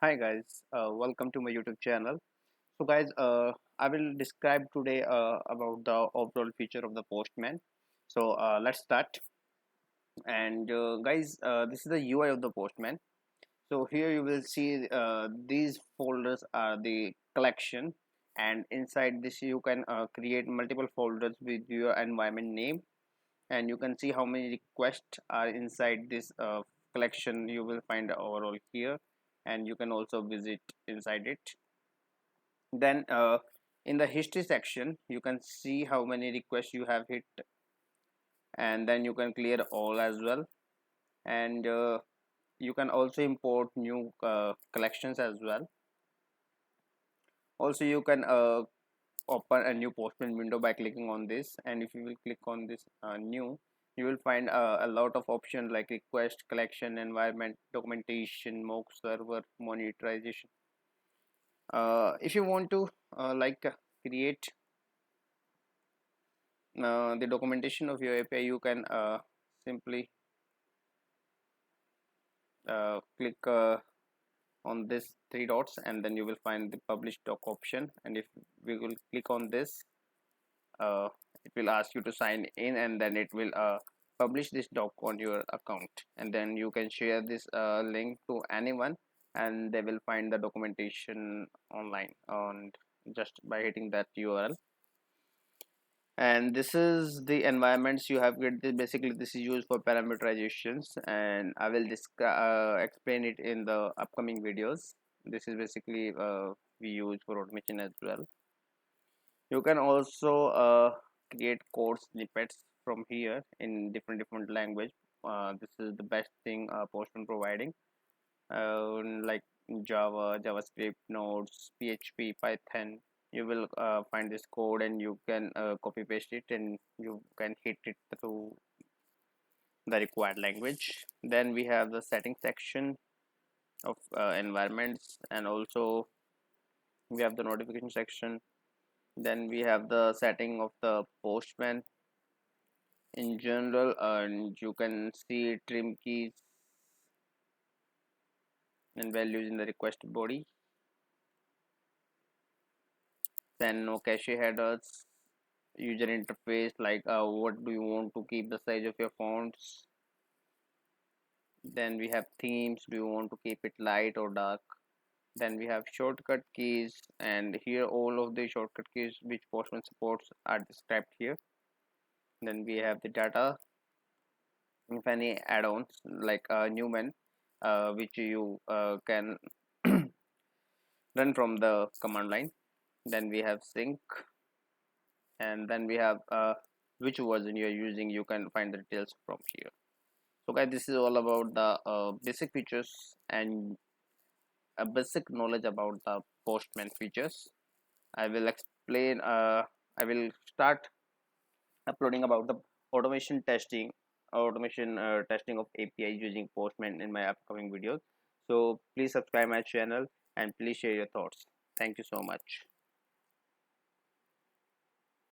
Hi guys, welcome to my YouTube channel. So guys, I will describe today about the overall feature of the Postman. Let's start. And guys, this is the UI of the Postman. So here you will see these folders are the collection, and inside this you can create multiple folders with your environment name, and you can see how many requests are inside this collection. You will find overall here, and you can also visit inside it. Then in the history section you can see how many requests you have hit, and then you can clear all as well. And you can also import new collections as well. Also you can open a new Postman window by clicking on this, and if you will click on this new, you will find a lot of options like request, collection, environment, documentation, mock server, monetization. If you want to create the documentation of your API, you can simply click on this three dots, and then you will find the publish doc option. And if we will click on this, uh, it will ask you to sign in, and then it will publish this doc on your account, and then you can share this link to anyone, and they will find the documentation online on just by hitting that URL. And this is the environments you have created. Basically this is used for parameterizations, and I will explain it in the upcoming videos. This is basically we use for automation as well. You can also create code snippets from here in different language. This is the best thing Postman providing, like Java, JavaScript, Nodes, PHP, Python. You will find this code, and you can copy paste it, and you can hit it through the required language. Then we have the settings section of environments, and also we have the notification section. Then we have the setting of the Postman in general, and you can see trim keys and values in the request body. Then no cache headers, user interface, like what do you want to keep the size of your fonts. Then we have themes, do you want to keep it light or dark. Then we have shortcut keys, and here all of the shortcut keys which Postman supports are described here. Then we have the data, if any add-ons like Newman, which you can run from the command line. Then we have sync, and then we have which version you are using. You can find the details from here. So guys, this is all about the basic features and a basic knowledge about the Postman features. I will explain, I will start uploading about the automation testing of API using Postman in my upcoming videos. So please subscribe my channel, and please share your thoughts. Thank you so much.